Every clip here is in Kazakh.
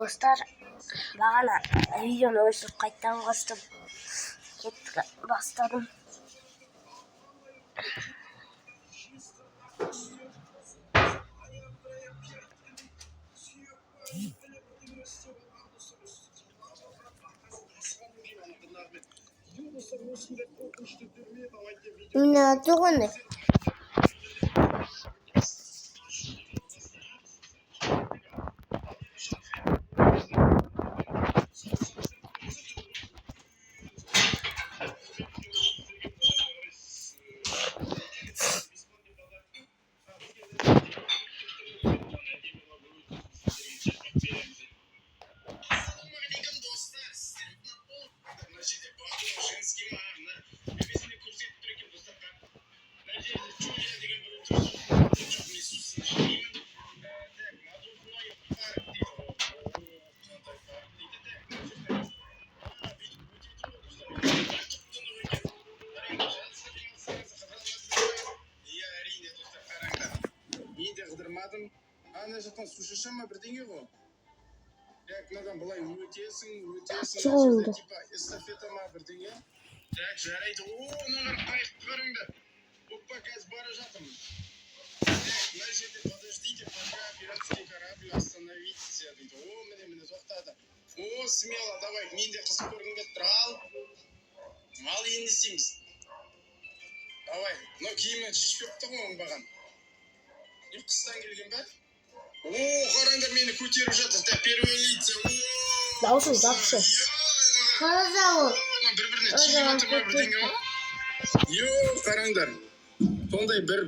Dostlar, бағана видеоны өшіріп қайттан бастым. Бастадым. Не тұрғаны. Ана жақтан су шаша ма бірдеңе ғой. Мынадан былай өтесің, типа эстафета ма бірдеңе. Жарайды. Мына қайықты қараңдар. Опа, қазір бара жатырмын. Мына жерде подождите, пока пиратский корабль остановится дейді. Міне тоқтады. Смело, давай, мен де қызық көргім келіп тұр. Ал енді істейміз. Давай, киімін шешпеп тұр ғой оңбаған. Қыстан келген бе? Қараңдар, мені көтеріп жатыр. Первый лица. Даусын запшы. Қаразауы. Бір-біріне тиіп жатыр ма бірдеңе ғой? Қараңдар. Сондай бір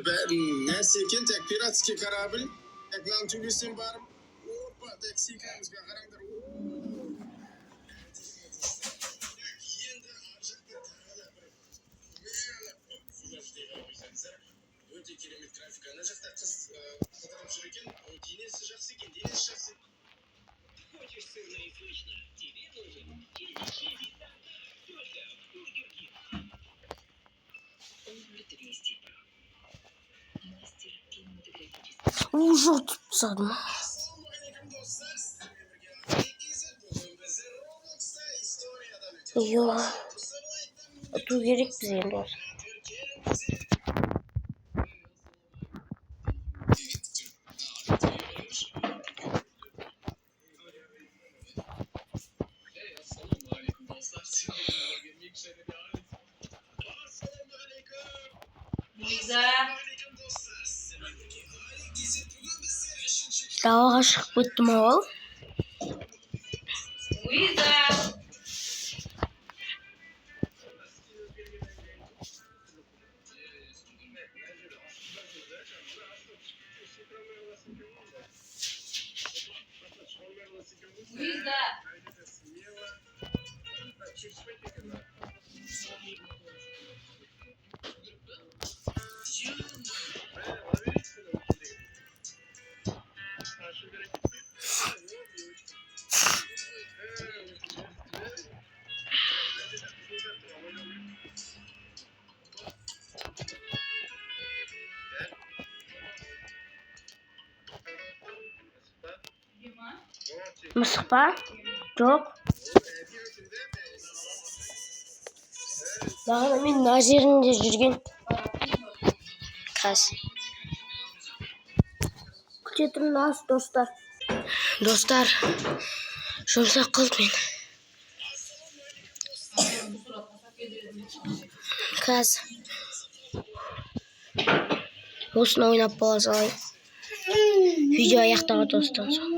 нәрсе екен, тек пиратский корабль. Тек мынаны төбесінен барып. Опа, тек секіреміз бе, қараңдар. Енді ар жақта тағы да бір. Өте керемет графика. Ана жақта қыз қыдырып жүр екен. Денесі жақсы екен, Хочешь сырно и сочно? Тебе нужен черепичий вита. Только в Бургер Кинг. Номер 200. Мастер кинематографический. Уже тұтсадым. Ассалаумағалейкум достар, сіздермен бірге Айкиз. Бүгін біз Роблокста историядан өтеміз. Оту керек біз енді осы. Далаға шығып кеттім ол. Мысық па? Жоқ. Бағана мен мына жерінде жүрген. Қазір. Күте тұрмыз, достар. Достар, жұмсақ қыз мен. Қазір. Осыны ойнап бола салайын. Видео аяқтаға достан соң.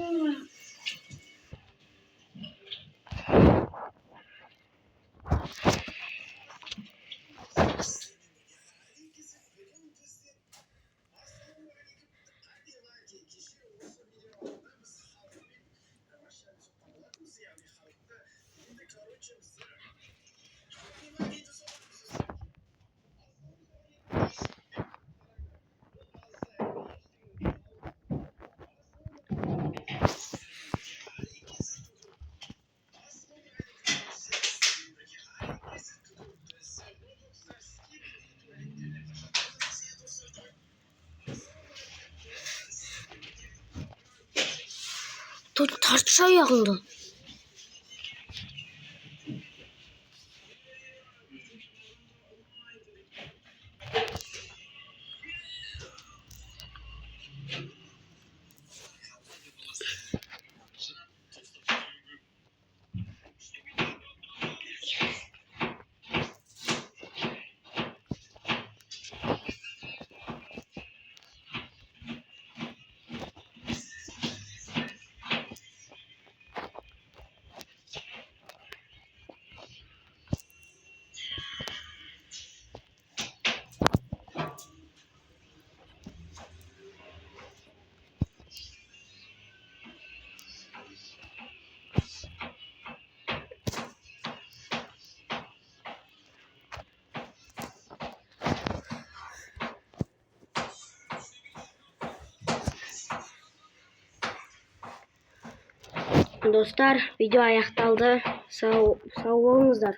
Tartış ayağında. Dostlar, video ayaktaldı. Sağ olunuzlar.